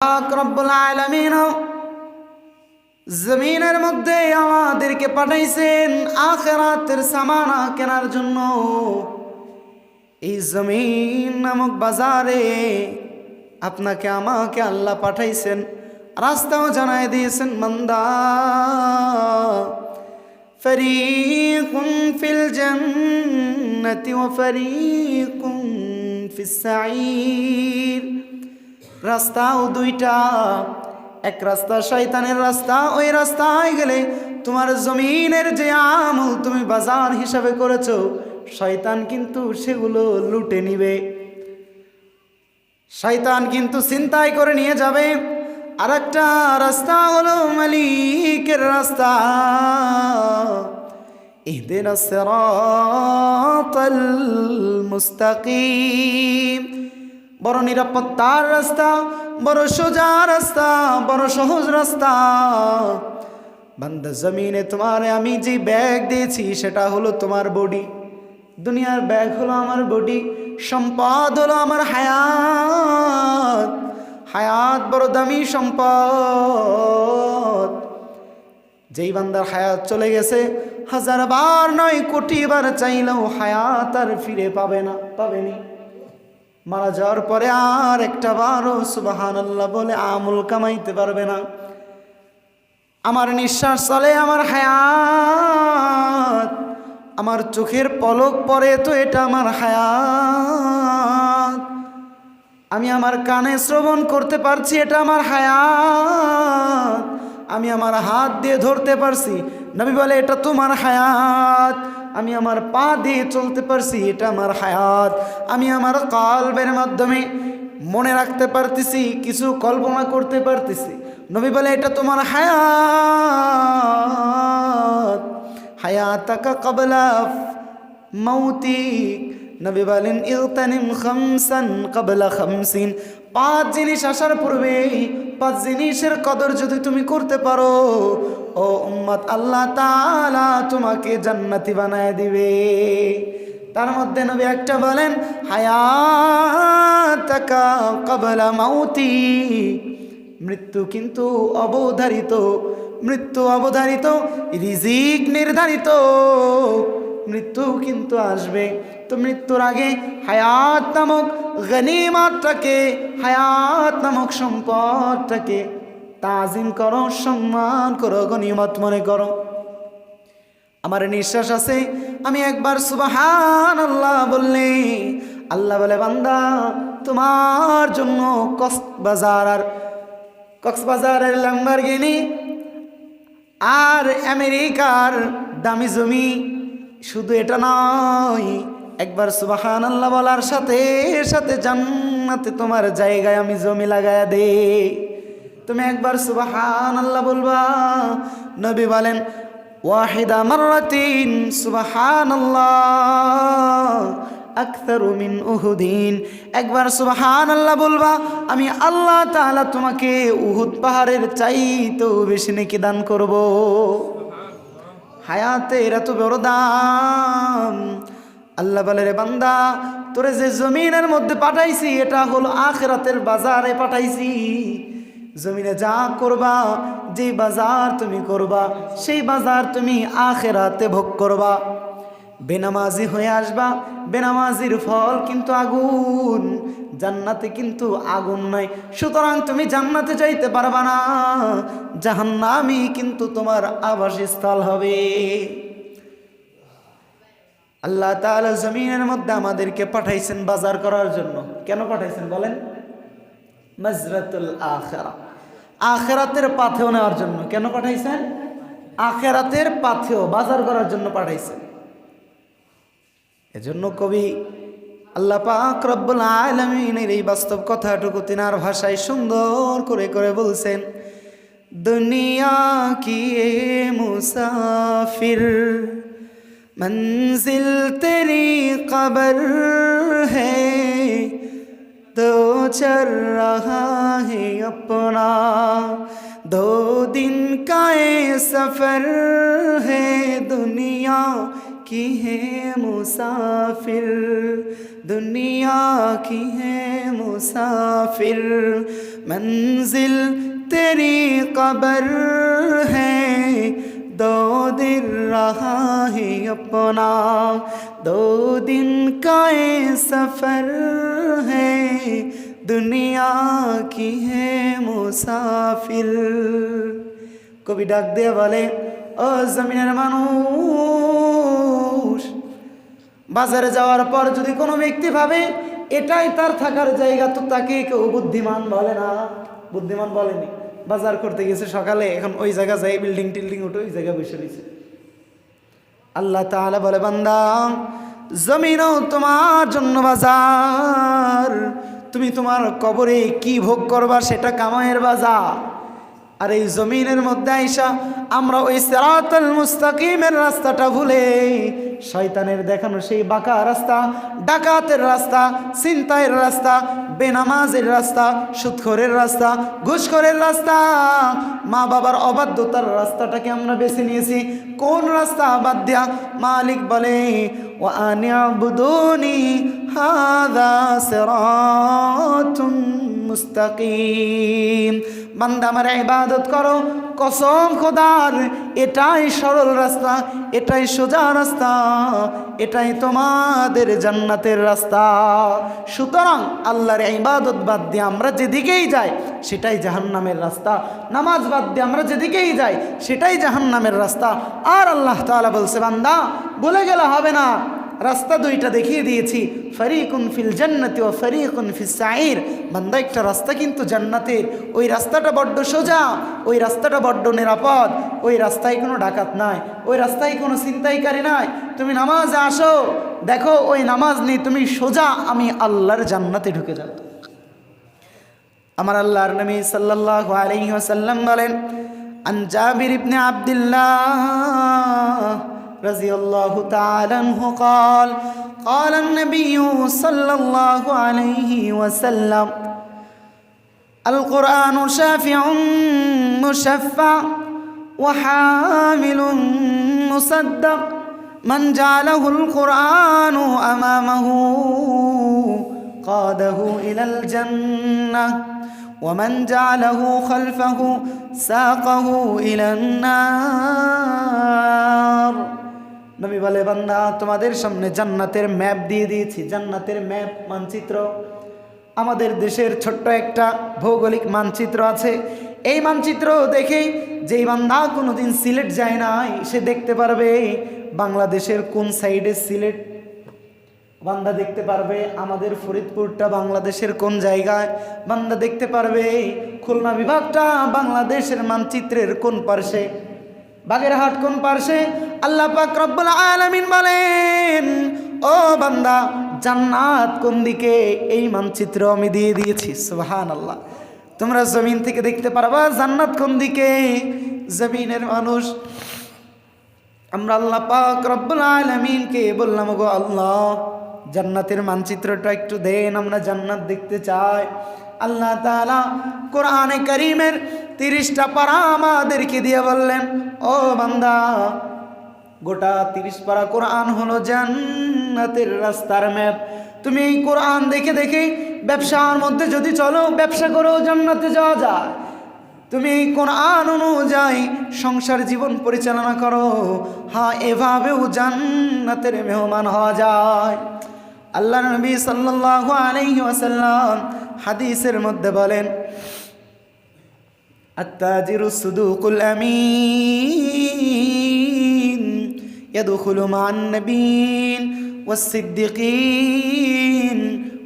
পাক রব্বুল আলামিন জমিনের মধ্যে আমাদেরকে পাঠাইছেন আখিরাতের সামানা কেনার জন্য। এই জমিন নামক বাজারে আপনাকে আমাকে আল্লাহ পাঠাইছেন, রাস্তাও জানায় দিয়েছেন। বান্দা ফরিকুন ফিল জান্নাতি ওয়া ফরিকুন ফিস সাঈর। রাস্তাও দুইটা, এক রাস্তা শয়তানের রাস্তা, ওই রাস্তায় গেলে তোমার জমিনের যে আমল তুমি বাজার হিসাবে করেছো শয়তান কিন্তু সেগুলো লুটে নিবে, শয়তান কিন্তু ছিনতাই করে নিয়ে যাবে। আর একটা রাস্তা হলো মালিকের রাস্তা, ইহদিনাস সিরাতাল মুস্তাকিম। বড় নিরাপত্তার রাস্তা, বড় সোজা রাস্তা, বড় সহজ রাস্তা। বান্দা জমিনে তোমারে আমি যে ব্যাগ দিয়েছি সেটা হলো তোমার বডি। দুনিয়ার ব্যাগ হলো আমার বডি, সম্পদ হলো আমার হায়াত। হায়াত বড় দামি সম্পদ। যেই বান্দার হায়াত চলে গেছে, 1000 বার নয় কোটি বার চাইলেও হায়াত আর ফিরে পাবেনি। মারা যাওয়ার পরে আর একটা বারও সুবহানাল্লাহ বলে আমল কামাইতে পারবে না। আমার নিঃশ্বাস চলে, আমার হায়াত, আমার চোখের পলক পড়ে তো এটা আমার হায়াত। আমি আমার কানে শ্রবণ করতে পারছি, এটা আমার হায়াত। আমি আমার হাত দিয়ে ধরতে পারছি, নবী বলে এটা তোমার হায়াত। আমি আমার পা দিয়ে চলতে পারছি, এটা আমার হায়াত। আমি আমার কলবের মাধ্যমে মনে রাখতে পারতেছি, কিছু কল্পনা করতে পারতেছি, নবী বলে এটা তোমার হায়াত। হায়াতাকা ক্বাবলা মাউতিক, নবী বলেন ইগতানিম খামসান ক্বাবলা খামসিন। 5 জিনিস আসার পূর্বে 5 জিনিসের কদর যদি তুমি করতে পারো ও উম্মত, আল্লাহ তাআলা তোমাকে জান্নাতি বানায় দিবে। তার মধ্যে নবী একটা বলেন হায়াতাকা ক্বাবলা মাউতি। মৃত্যু কিন্তু অবধারিত, মৃত্যু অবধারিত, রিজিক নির্ধারিত। মৃত্যু কিন্তু আসবে, তো মৃত্যুর আগে হায়াত নামক গনিমতটাকে, হায়াত নামক সম্পদটাকে তাজিম করো, সম্মান করো, গনিমত মনে করো। আমার নিঃশ্বাস আছে, আমি একবার সুবহানাল্লাহ বললে আল্লাহ বলে বান্দা তোমার জন্য কক্সবাজারের ল্যাম্বরগিনি আর আমেরিকার দামি জমি। শুধু এটা নয়, একবার সুবহানাল্লাহ বলার সাথে সাথে জান্নাতে তোমার জায়গায় আমি জমি লাগায়া দে। তুমি একবার সুবহানাল্লাহ বলবা, নবী বলেন ওয়াহিদা মাররাতিন সুবহানাল্লাহ আকতারু মিন উহুদিন। একবার সুবহানাল্লাহ বলবা, আমি আল্লাহ তাআলা তোমাকে উহুদ পাহাড়ের চাইতেও বেশি নেকি দান করব। হায়াতের এত বড় দাম। আল্লাহ বলে রে বান্দা তোরে যে জমিনের মধ্যে পাঠাইছি এটা হলো আখিরাতের বাজারে পাঠাইছি। জমিনে যা করবা, যে বাজার তুমি করবা, সেই বাজার তুমি আখিরাতে ভোগ করবা। বেনামাজি হয়ে আসবা, বেনামাজির ফল কিন্তু আগুন, জান্নাতে কিন্তু আগুন নাই। সুতরাং তুমি জান্নাতে যাইতে পারবা না, জাহান্নামই কিন্তু তোমার আবাসস্থল হবে। আল্লাহ তাআলা জমিনের মধ্যে আমাদেরকে পাঠাইছেন বাজার করার জন্য। কেন পাঠাইছেন বলেন? মাজরাতুল আখিরা, আখিরাতের পাথেয় নেওয়ার জন্য। কেন পাঠাইছেন? আখিরাতের পাথেয় বাজার করার জন্য পাঠাইছেন। এজন্য কবি আল্লাহ পাক রব্বুল আলামিনের এই বাস্তব কথাটুকু তিনার ভাষায় সুন্দর করে করে বলছেন, দুনিয়া কি এ মুসাফির मंजिल तेरी कब्र है, तो चल रहा है अपना 2 दिन का ये सफर है, दुनिया की है मुसाफिर, दुनिया की है मुसाफिर, मंजिल तेरी कब्र है, 2 दिन रहा है अपना, 2 दिन का ये सफर है, दुनिया की है मुसाफिर। কবি ডাক দিয়ে বলে, ও জমিনের মানুষ, বাজারে যাওয়ার পর যদি কোনো ব্যক্তি ভাবে এটাই তার থাকার জায়গা, তো তাকে কেউ বুদ্ধিমান বলে না। বুদ্ধিমান বলেনি। বাজার করতে গেছে সকালে, এখন ওই জায়গা যাই বিল্ডিং টিল্ডিং উঠে ওই জায়গায় বসে রয়েছে। আল্লাহ তাআলা বলে, বান্দা জমিনও তোমার জন্য বাজার, তুমি তোমার কবরে কি ভোগ করবা সেটা কামায়ের বাজার। আর এই জমিনের মধ্যে আইসা আমরা ওই সিরাতাল মুস্তাকিমের রাস্তাটা ভুলে শয়তানের দেখানো সেই বাঁকা রাস্তা, ডাকাতের রাস্তা, ছিনতাইয়ের রাস্তা, বেনামাজের রাস্তা, সুদখোরের রাস্তা, ঘুষখোরের রাস্তা, মা বাবার অবাধ্যতার রাস্তাটাকে আমরা বেছে নিয়েছি। কোন রাস্তা বাদ দিয়া? মালিক বলে, ওয়া আনি'বুদুনি হাযা সিরাতুম মুস্তাকিম, বান্দা আমার ইবাদত করো, কসম খোদার এটাই সরল রাস্তা, এটাই সোজা রাস্তা, এটাই তোমাদের জান্নাতের রাস্তা। সুতরাং আল্লাহর ইবাদত বাদ দিয়ে আমরা যেদিকেই যাই সেটাই জাহান্নামের রাস্তা, নামাজ বাদ দিয়ে আমরা যেদিকেই যাই সেটাই জাহান্নামের রাস্তা। আর আল্লাহ তাআলা বলছে, বান্দা বলে গেলে হবে না, রাস্তা 2টা দেখিয়ে দিয়েছি, ফারিকুন ফিল জান্নাতি ওয়া ফারিকুন ফিস সাঈর। বান্দা একটা রাস্তা কিন্তু জান্নাতের, ওই রাস্তাটা বড্ড সোজা, ওই রাস্তাটা বড্ড নিরাপদ, ওই রাস্তায় কোনো ডাকাত নাই, ওই রাস্তায় কোনো ছিনতাইকারী নাই। তুমি নামাজে আসো, দেখো ওই নামাজ নেই, তুমি সোজা আমি আল্লাহর জান্নাতে ঢুকে যাও। আমার আল্লাহর নবী সাল্লাল্লাহু আলাইহি ওয়াসাল্লাম বলেন, আন জাবির ইবনে আব্দুল্লাহ رضي الله تعالى عنه قال قال النبي صلى الله عليه وسلم القرآن شافع مشفع وحامل مصدق من جعله القرآن أمامه قاده إلى الجنة ومن جعله خلفه ساقه إلى النار। নবী বলে, বান্দা তোমাদের সামনে জান্নাতের ম্যাপ দিয়ে দিয়েছি, জান্নাতের ম্যাপ, মানচিত্র। আমাদের দেশের ছোট্ট একটা ভৌগোলিক মানচিত্র আছে। এই মানচিত্র দেখে যেই বান্দা কোনোদিন সিলেট যায় নাই সে দেখতে পারবে বাংলাদেশের কোন সাইডে সিলেট, বান্দা দেখতে পারবে আমাদের ফরিদপুরটা বাংলাদেশের কোন জায়গায়, বান্দা দেখতে পারবে খুলনা বিভাগটা বাংলাদেশের মানচিত্রের কোন পার্শ্বে, বাগেরহাট কোন পার্শ্বে। আল্লাহ পাক রব্বুল আলামিন বলেন, ও বান্দা জান্নাত কোন দিকে এই মানচিত্র আমি দিয়ে দিয়েছি। সুবহানাল্লাহ। তোমরা জমিন থেকে দেখতে পারবা জান্নাত কোন দিকে। জমিনের মানুষ আমরা আল্লাহ পাক রব্বুল আলামিনকে বললাম, গো আল্লাহ জান্নাতের মানচিত্রটা একটু দেন, আমরা জান্নাত দেখতে চাই। আল্লাহ তাআলা কোরআনে কারীমের 30টা পারা আমাদেরকে দিয়ে বললেন, ও বান্দা গোটা 30 পারা কোরআন হলো জান্নাতের রাস্তার ম্যাপ। তুমি এই কোরআন দেখে দেখে ব্যবসার মধ্যে যদি চলো, ব্যবসা করেও জান্নাতে যাওয়া যায়। তুমি এই কোরআন অনুযায়ী সংসার জীবন পরিচালনা করো, হ্যাঁ এভাবেও জান্নাতের মেহমান হওয়া যায়। আল্লাহ নবী সাল্লাল্লাহু আলাইহি ওয়াসাল্লাম হাদিসের মধ্যে বলেন, আত-তাজিরু সুদুকুল আমিন ইয়াদখুলু মা'আন নাবিয়্যিন ওয়াস-সিদ্দিকিন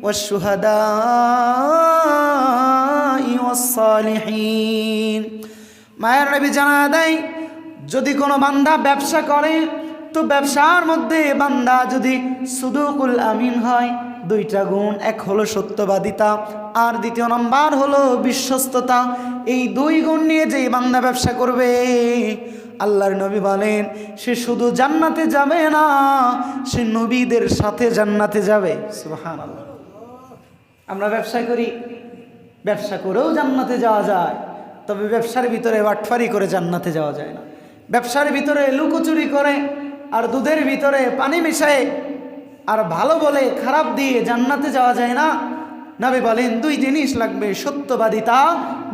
ওয়াশ-শুহাদা'i ওয়াস-সালিহিন। মায়ের নবী জানা দেয়, যদি কোনো বান্দা ব্যবসা করে তো ব্যবসার মধ্যে বান্দা যদি সুদুকুল আমিন হয়, 2টা গুণ, এক হলো সত্যবাদিতা আর দ্বিতীয় নাম্বার হলো বিশ্বস্ততা। এই 2 গুণ নিয়ে যে বান্দা ব্যবসা করবে, আল্লাহর নবী বলেন সে শুধু জান্নাতে যাবে না, সে নবীদের সাথে জান্নাতে যাবে। সুবহানাল্লাহ। আমরা ব্যবসা করি, ব্যবসা করেও জান্নাতে যাওয়া যায়, তবে ব্যবসার ভিতরে বাটফারি করে জান্নাতে যাওয়া যায় না। ব্যবসার ভিতরে লুকোচুরি করে আর দুধের ভিতরে পানি মিশায় আর ভালো বলে খারাপ দিয়ে জান্নাতে যাওয়া যায় না। নবী বলেন দুই জিনিস লাগবে, সত্যবাদিতা,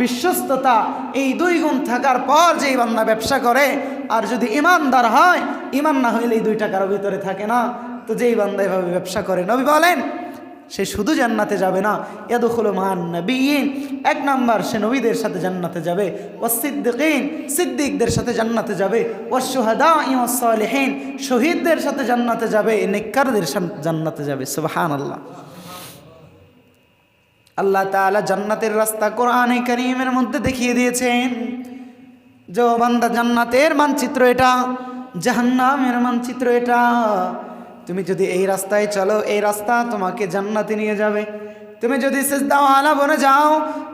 বিশ্বস্ততা। এই দুই গুণ থাকার পর যেই বান্দা ব্যবসা করে, আর যদি ইমানদার হয়, ইমান না হইলে এই দুইটা কারো ভিতরে থাকে না, তো যেই বান্দা এভাবে ব্যবসা করে, নবী বলেন সে শুধু জান্নাতে যাবে না, ইয়াদখুলু মান নবিয়্যিন, এক নাম্বার সে নবীদের সাথে জান্নাতে যাবে, ওয়াসসিদ্দিকিন, সিদ্দিকদের সাথে জান্নাতে যাবে, ওয়াশ-শুহাদা'i ওয়াস-সালিহিন, শহীদদের সাথে জান্নাতে যাবে, নেককারদের সাথে জান্নাতে যাবে। সুবহানাল্লাহ। আল্লাহ তাআলা জান্নাতের রাস্তা কোরআনে কারীমের মধ্যে দেখিয়ে দিয়েছেন। যে বান্দা জান্নাতের মানচিত্র এটা, জাহান্নামের মানচিত্র এটা। তুমি যদি এই রাস্তায় চলো, এই রাস্তা তোমাকে জান্নাতে নিয়ে যাবে। তুমি যদি সিজদাওয়ালা বনে যাও,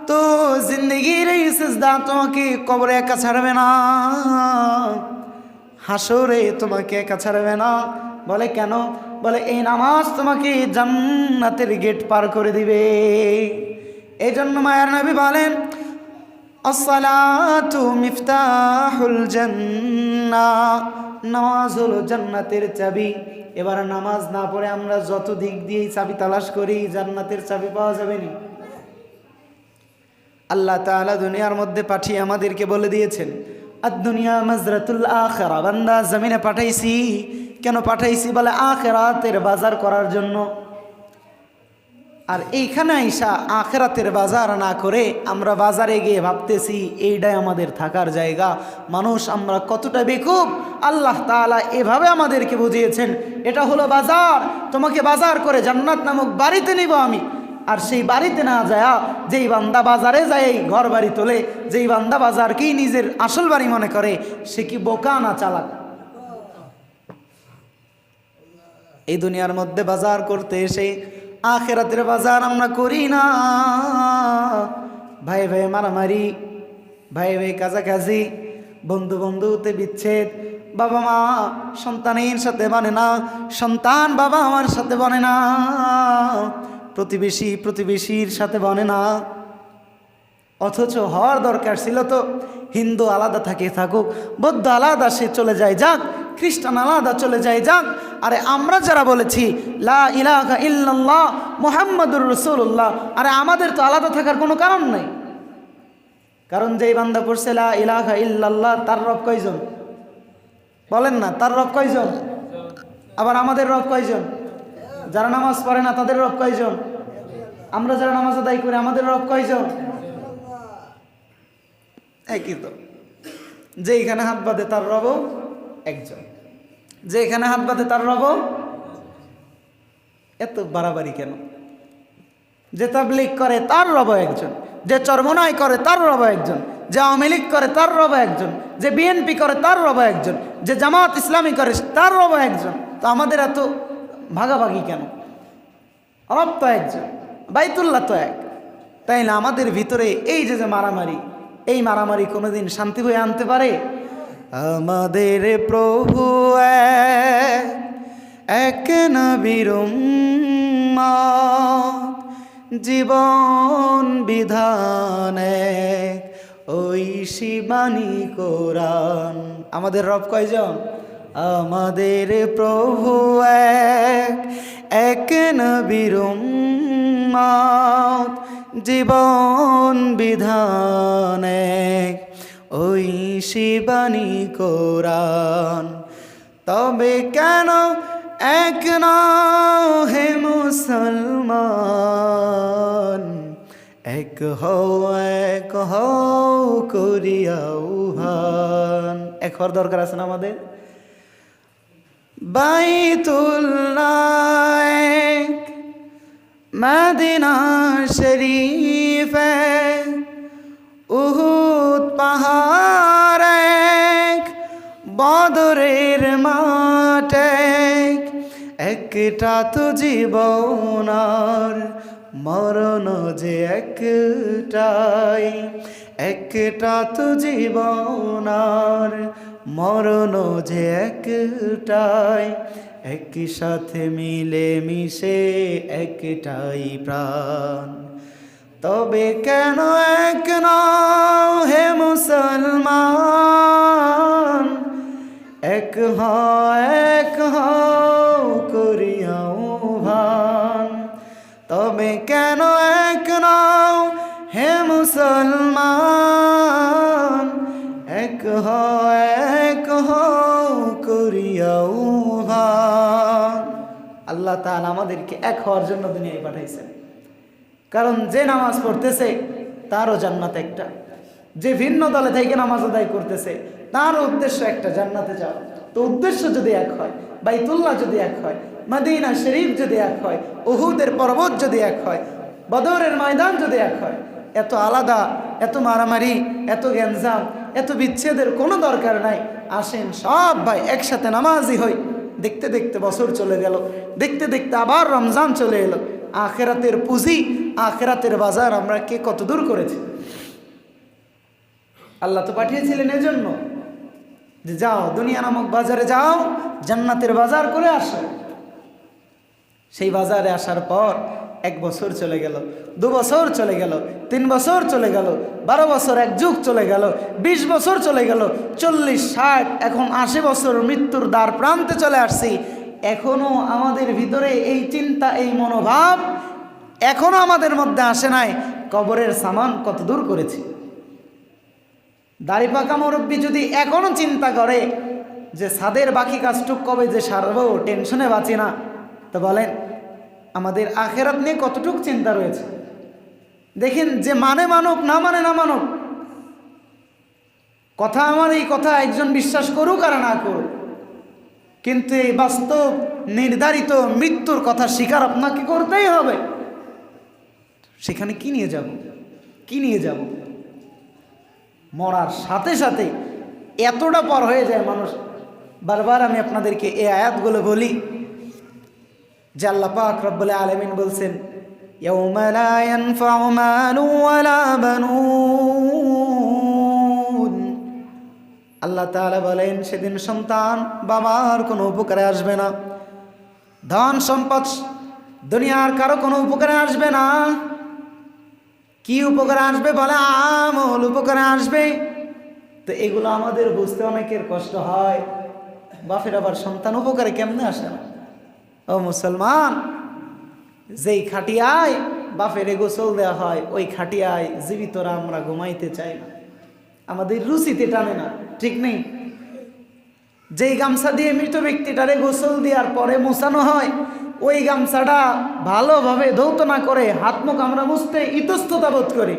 তো জিন্দেগির এই সিজদা তোমাকে কবরে একা ছাড়বে না, হাসরে তোমাকে একা ছাড়বে না। বলে কেন? বলে এই নামাজ তোমাকে জান্নাতের গেট পার করে দিবে। এই জন্য মায়ার নবী বলেন আসসালাতু মিফতাহুল জান্নাহ, নামাজ হলো জান্নাতের চাবি। এবার নামাজ না পড়ে আমরা যত দিক দিয়েই চাবি তালাশ করি, জান্নাতের চাবি পাওয়া যাবে না। আল্লাহ তাআলা দুনিয়ার মধ্যে পাঠিয়ে আমাদেরকে বলে দিয়েছেন আদ-দুনিয়া মাজরাতুল আখিরা। বান্দা জমিনে পাঠাইছি, কেন পাঠাইছি? বলে আখিরাতের বাজার করার জন্য। আর এইখানে আইসা আখিরাতের বাজার না করে আমরা বাজারে গিয়ে ভাবতেছি এইটাই আমাদের থাকার জায়গা। মানুষ আমরা কতটা বেকুব! আল্লাহ তাআলা এভাবে আমাদেরকে বুঝিয়েছেন এটা হলো বাজার, তোমাকে বাজার করে জান্নাত নামক বাড়িতে নিব আমি। আর সেই বাড়িতে না যায় যেই বান্দা বাজারে যায় ঘর বাড়ি তোলে, যেই বান্দা বাজারকেই নিজের আসল বাড়ি মনে করে, সে কি বোকা না চালাক? এই দুনিয়ার মধ্যে বাজার করতে এসে আখিরাতের বাজার আমরা করি না। ভাই ভাই মারামারি, ভাই ভাই কাজাকাজি, বন্ধু বন্ধুতে বিচ্ছেদ, বাবা মা সন্তানের সাথে বনে না, সন্তান বাবা আমার সাথে বনে না, প্রতিবেশী প্রতিবেশীর সাথে বনে না। অথচ হওয়ার দরকার ছিল তো হিন্দু আলাদা থাকে থাকুক, বৌদ্ধ আলাদা সে চলে যায় যাক, খ্রিস্টান আলাদা চলে যায় যাক। আরে আমরা যারা বলেছি লা ইলাহা ইল্লাল্লাহ মুহাম্মাদুর রাসূলুল্লাহ, আরে আমাদের তো আলাদা থাকার কোনো কারণ নাই। কারণ যেই বান্দা পড়ছে লা ইলাহা ইল্লাল্লাহ, তার রব কয়জন? বলেন না, তার রব কয়জন? আবার আমাদের রব কয়জন? যারা নামাজ পড়ে না তাদের রব কয়জন? আমরা যারা নামাজ আদায় করি আমাদের রব কয়জন? একই তো। যে এখানে হাত বাঁধে তার রবও একজন, যে এখানে হাত বাঁধে তার রবও। এত বাড়াবাড়ি কেন? যে তাবলীগ করে তার রবও একজন, যে চরমনাই করে তার রবও একজন, যে আওয়ামী লীগ করে তার রবও একজন, যে বিএনপি করে তার রবও একজন, যে জামাত ইসলামী করে তার রবও একজন। তো আমাদের এত ভাগাভাগি কেন? রব তো একজন, বাইতুল্লাহ তো এক। তাই না? আমাদের ভিতরে এই যে মারামারি, এই মারামারি কোনোদিন শান্তি বয়ে আনতে পারে? আমাদের প্রভু এক নবীর উম্মত, জীবন বিধান এক, ঐশী বাণী কোরআন। আমাদের রব কয়জন? আমাদের প্রভু এক নবীর উম্মত, জীবন বিধান এক, ঐশী বাণী কোরআন। তবে কেন এক নাও হে মুসলমান, এক হও করিয়া আহ্বান। এক হওয়ার দরকার আছে না আমাদের? বাইতুল্লাহ এক, মদিনা শরীফ এক, উহুদ পাহাড় এক, বদরের মাঠ এক, একটা তো জীবন আর মরণ যে একটাই, একটা তো জীবন আর মরণ যে একটাই, একই সাথে মিলে মিশে একটাই প্রাণ। তবে কেন এক নাও হে মুসলমান, এক হয় আল্লাহ তাআলা আমাদেরকে এক হওয়ার জন্য দুনিয়ায় পাঠাইছেন। কারণ যে নামাজ পড়তেছে তারও জান্নাত একটা, যে ভিন্ন দলে থেকে নামাজ আদায় করতেছে তার উদ্দেশ্য একটা, জান্নাতে যাওয়া। তো উদ্দেশ্য যদি এক হয়, বাইতুল্লাহ যদি এক হয়, মদিনা শরীফ যদি এক হয়, উহুদের পর্বত যদি এক হয়, বদরের ময়দান যদি এক হয়, এত আলাদা, এত মারামারি, এত গ্যাঞ্জাম, এত বিচ্ছেদের কোনো দরকার নাই। আসেন সব ভাই একসাথে নামাজি হই। দেখতে দেখতে বছর চলে গেল, দেখতে দেখতে আবার রমজান চলে এলো। আখেরাতের পুঁজি, আখেরাতের বাজার আমরা কে কত দূর করেছি। আল্লাহ তো পাঠিয়েছিলেন এজন্য যে যাও দুনিয়া নামক বাজারে যাও, জান্নাতের বাজার করে আসো। সেই বাজারে আসার পর 1 বছর চলে গেল, 2 বছর চলে গেল, 3 বছর চলে গেল, 12 বছর, 1 যুগ চলে গেল, 20 বছর চলে গেল, 40, 60, এখন 80 বছর মৃত্যুর দ্বার প্রান্তে চলে আসছি। এখনো আমাদের ভিতরে এই চিন্তা, এই মনোভাব এখনো আমাদের মধ্যে আসে নাই কবরের সামান কত দূর করেছি। দাড়ি পাকা মুরব্বী যদি এখনো চিন্তা করে যে ছাদের বাকি কাজটুক কবে যে সারবো, টেনশনে বাঁচি না, তো বলেন আমাদের আখেরাত নিয়ে কতটুক চিন্তা রয়েছে। দেখেন যে মানে মানুক, না মানে না মানুক, কথা আমার এই কথা একজন বিশ্বাস করুক আর না করুক, কিন্তু এই বাস্তব নির্ধারিত মৃত্যুর কথা স্বীকার আপনাকে করতেই হবে। সেখানে কি নিয়ে যাব, কি নিয়ে যাব? মরার সাথে সাথে এতটা পর হয়ে যায় মানুষ। বারবার আমি আপনাদেরকে এই আয়াতগুলো বলি যে আল্লাহ পাক রব্বুল আলামিন বলছেন, ইয়াউমা লা ইয়ানফাউ মালুন ওয়ালা বানুন। আল্লাহ তাআলা বলেন সেদিন সন্তান বাবার কোনো উপকারে আসবে না, ধন সম্পদ দুনিয়ার কারো কোনো উপকারে আসবে না। কি উপকারে আসবে বলে? আমল উপকারে আসবে। তো এগুলো আমাদের বুঝতে অনেকের কষ্ট হয়। বাপের আবার সন্তান উপকারে কেমনে আসে না? ও মুসলমান, যেই খাটিয়ায় বাপের গোসল দেওয়া হয় ওই খাটিয়ায় জীবিতরা আমরা ঘুমাইতে চাই না, আমাদের রুচিতে টানে না, ঠিক নেই? যেই গামছা দিয়ে মৃত ব্যক্তিটারে গোসল দেওয়ার পরে মোছানো হয় ওই গামছাটা ভালোভাবে ধৌত না করে হাত মুখ আমরা মুছতে ইতস্ততা বোধ করি।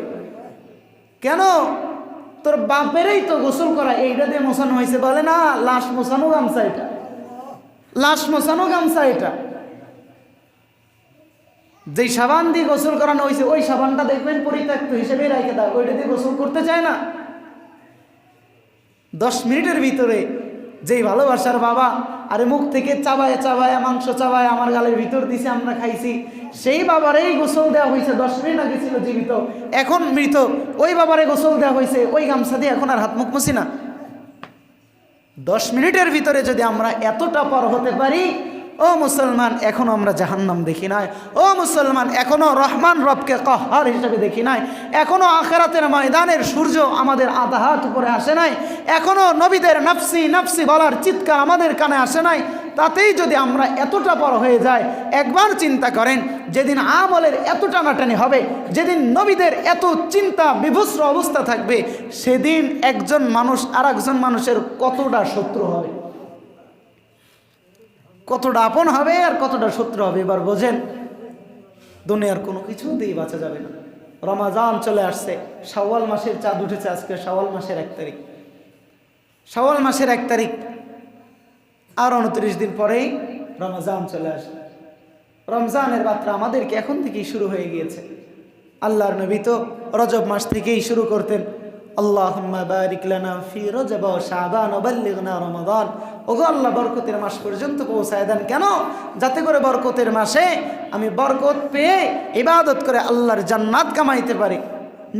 কেন? তোর বাপেরই তো গোসল করা, এইটা দিয়ে মোছানো হয়েছে। বলে না, লাশ মোছানো গামছা এটা, লাশ মোছানো গামছা এটা। যেই সাবান দিয়ে গোসল করানো হয়েছে ওই সাবানটা দেখবেন পরিত্যক্ত হিসেবে রেখে দাও, ওইটা দিয়ে গোসল করতে চায় না। 10 মিনিটের ভিতরে যেই ভালোবাসার বাবা আরে মুখ থেকে চাবায় চাবায় মাংস চাবায় আমার গালের ভিতর দিছে, আমরা খাইছি, সেই বাবারেই গোসল দেওয়া হয়েছে। 10 মিনিট আগে ছিল জীবিত, এখন মৃত, ওই বাবারে গোসল দেওয়া হয়েছে, ওই গামছা দিয়ে এখন আর হাত মুখ মুছি না। 10 মিনিটের ভিতরে যদি আমরা এতটা পর হতে পারি, ও মুসলমান এখনো আমরা জাহান্নাম দেখি নাই। ও মুসলমান এখনো রহমান রবকে কাহ্হার হিসেবে দেখি নাই। এখনো আখিরাতের ময়দানের সূর্য আমাদের আধা হাত উপরে আসে নাই। এখনো নবীদের নফসি নফসি বলার চিৎকার আমাদের কানে আসে নাই। তাতেই যদি আমরা এতটা পর হয়ে যাই, একবার চিন্তা করেন যেদিন আমলের এত টানাটানি হবে, যেদিন নবীদের এত চিন্তা বিভস্র অবস্থা থাকবে, সেদিন একজন মানুষ আর একজন মানুষের কতটা শত্রু হবে, কতটা আপন হবে আর কতটা শত্রু হবে। এবার বোঝেন, দুনিয়ার কোনো কিছু দিয়ে বাঁচা যাবে না। রমাজান চলে আসছে, শাওয়াল মাসের চাঁদ উঠেছে আজকে, শাওয়াল মাসের 1 তারিখ, শাওয়াল মাসের 1 তারিখ, আর 29 দিন পরেই রমজান চলে আসবে। রমজানের যাত্রা আমাদেরকে এখন থেকেই শুরু হয়ে গিয়েছে। আল্লাহর নবী তো রজব মাস থেকেই শুরু করতেন, আল্লাহুম্মা বারিক লানা ফি রজব ওয়া শাবান ওয়া বাল্লিগনা রমাদান। ওগো আল্লাহ বরকতের মাস পর্যন্ত পৌঁছায় দেন। কেন? যাতে করে বরকতের মাসে আমি বরকত পেয়ে ইবাদত করে আল্লাহর জান্নাত কামাইতে পারি।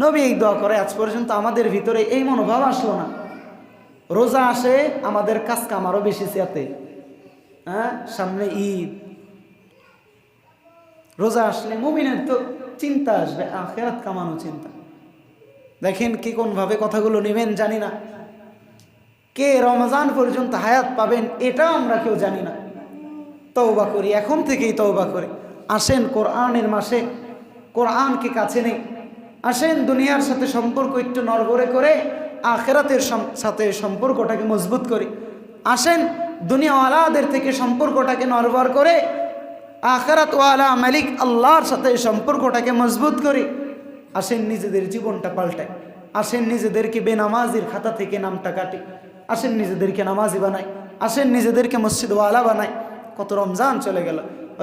নবী এই দোয়া করে। আজ পর্যন্ত আমাদের ভিতরে এই মনোভাব আসলো না। রোজা আসে আমাদের কাজ কাম আরও বেশি চেতে, হ্যাঁ, সামনে ঈদ, রোজা আসলে মুমিনের তো চিন্তা আসবে, আখিরাত কামানো চিন্তা। দেখেন কি কোনভাবে কথাগুলো নেবেন জানি না। কে রমজান পর্যন্ত হায়াত পাবেন এটাও আমরা কেউ জানি না। তওবা করি, এখন থেকেই তওবা করি। আসেন কোরআনের মাসে কোরআনকে কাছে নেই। আসেন দুনিয়ার সাথে সম্পর্ক একটু নড়বড়ে করে আখিরাতের সাথে সম্পর্কটাকে মজবুত করি। আসেন দুনিয়াওয়ালাদের থেকে সম্পর্কটাকে নড়বড় করে আখিরাতওয়ালা মালিক আল্লাহর সাথে সম্পর্কটাকে মজবুত করি। আসেন নিজেদের জীবনটা পাল্টাই, আসেন নিজেদেরকে বেনামাজির খাতা থেকে নামটা কাটি, আসেন নিজেদেরকে নামাজি বানাই, আসেন নিজেদেরকে মসজিদওয়ালা বানাই। কত রমজান চলে গেল,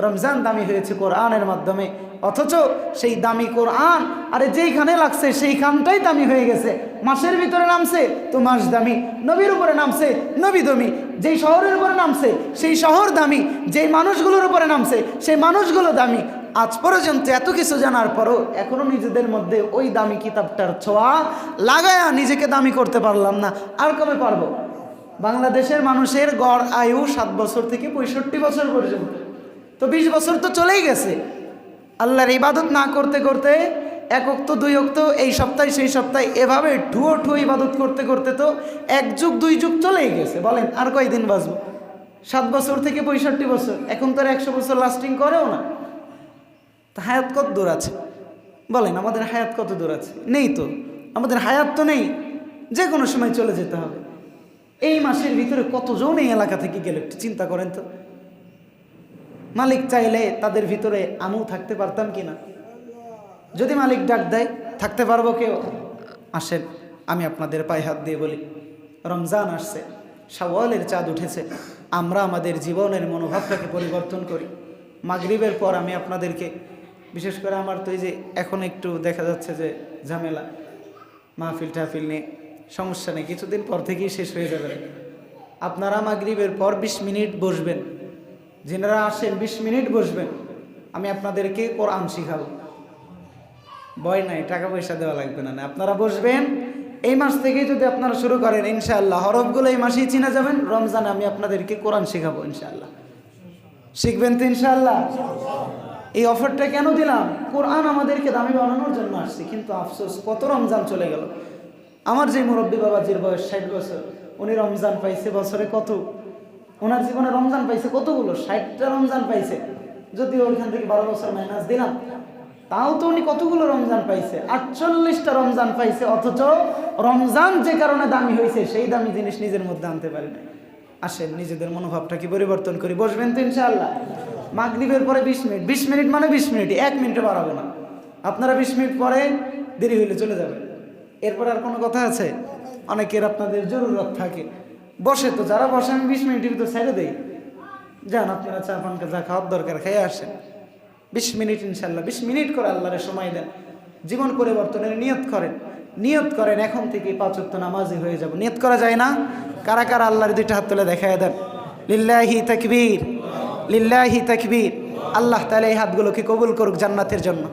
রমজান দামি হয়েছে কোরআনের মাধ্যমে, অথচ সেই দামি কোরআন আরে যেইখানে লাগছে সেইখানটাই দামি হয়ে গেছে। মাসের ভিতরে নামছে তো মাস দামি, নবীর উপরে নামছে নবী দামি, যেই শহরের উপরে নামছে সেই শহর দামি, যেই মানুষগুলোর উপরে নামছে সেই মানুষগুলো দামি। আজ পর্যন্ত এত কিছু জানার পরও এখনো নিজেদের মধ্যে ওই দামি কিতাবটার ছোঁয়া লাগায়া নিজেকে দামি করতে পারলাম না। আর কবে পারবো? বাংলাদেশের মানুষের গড় আয়ু 7 বছর থেকে 65 বছর পর্যন্ত, তো 20 বছর তো চলেই গেছে। আল্লাহর ইবাদত না করতে করতে 1 ওয়াক্ত 2 ওয়াক্ত এই সপ্তাহে সেই সপ্তাহে এভাবে ঠুয়ো ইবাদত করতে করতে তো 1 যুগ 2 যুগ চলেই গেছে। বলেন আর কয়দিন বাঁচবো? 7 বছর থেকে 65 বছর, এখন তো আর 100 বছর লাস্টিং করেও না। তা হায়াত কত দূর আছে? বলেন আমাদের হায়াত কত দূর আছে? নেই তো, আমাদের হায়াত তো নেই, যে কোনো সময় চলে যেতে হবে। এই মাসের ভিতরে কতজন এই এলাকা থেকে গেলে একটু চিন্তা করেন তো। মালিক চাইলে তাদের ভিতরে আমিও থাকতে পারতাম কিনা? যদি মালিক ডাক দেয় থাকতে পারবো কেউ? আসেন আমি আপনাদের পায়ে হাত দিয়ে বলি, রমজান আসছে, শাওয়ালের চাঁদ উঠেছে, আমরা আমাদের জীবনের মনোভাবটাকে পরিবর্তন করি। মাগরিবের পর আমি আপনাদেরকে, বিশেষ করে আমার তো এই যে এখন একটু দেখা যাচ্ছে যে ঝামেলা, মাহফিল টাহফিল নিয়ে সমস্যা নেই, কিছুদিন পর থেকেই শেষ হয়ে যাবে। আপনারা মাগরিবের পর 20 মিনিট বসবেন, যেনারা আসেন 20 মিনিট বসবেন, আমি আপনাদেরকে কোরআন শিখাবো। ভয় নাই, টাকা পয়সা দেওয়া লাগবে না, আপনারা বসবেন। এই মাস থেকেই যদি আপনারা শুরু করেন ইনশাআল্লাহ হরফগুলো এই মাসেই চিনে যাবেন। রমজানে আমি আপনাদেরকে কোরআন শিখাবো ইনশাআল্লাহ। শিখবেন তো ইনশাআল্লাহ? এই অফারটা কেন দিলাম? কোরআন আমাদেরকে দামি বানানোর জন্য আসছে, কিন্তু আফসোস কত রমজান চলে গেল। আমার যে মুরব্বী বাবাজির বয়স 60 বছর, উনি রমজান পাইছে বছরে কত? ওনার জীবনে রমজান পাইছে কতগুলো? 60টা রমজান পাইছে, যদিও ওইখান থেকে 12 বছর মাইনাস দিলাম, তাও তো উনি কতগুলো রমজান পাইছে? 48টা রমজান পাইছে। অথচ রমজান যে কারণে দামি হয়েছে সেই দামি জিনিস নিজের মধ্যে আনতে পারে না। আসেন নিজেদের মনোভাবটা কি পরিবর্তন করি। বসবেন তো ইনশাআল্লাহ? মাগরিবের পরে 20 মিনিট, 20 মিনিট মানে 20 মিনিট, 1 মিনিটে বাড়াবো না। আপনারা 20 মিনিট পরে দেরি হইলে চলে যাবেন। এরপর আর কোনো কথা আছে? অনেকের আপনাদের জরুরত থাকে, বসে তো যারা বসে আমি 20 মিনিটের ভিতর ছেড়ে দেই, যান আপনারা চা পান যা খাওয়ার দরকার খেয়ে আসেন। 20 মিনিট ইনশাল্লাহ, 20 মিনিট করে আল্লাহরে সময় দেন, জীবন পরিবর্তনের নিয়ত করেন। নিয়ত করেন এখন থেকে 5 ওয়াক্ত নামাজি হয়ে যাব। নিয়ত করা যায় না? কারা কারা আল্লাহর 2টা হাত তুলে দেখায় দেন। লিল্লাহি তাকবীর, লিল্লাহি তাকবীর। আল্লাহ তাআলা এই হাতগুলোকে কবুল করুক জান্নাতের জন্য।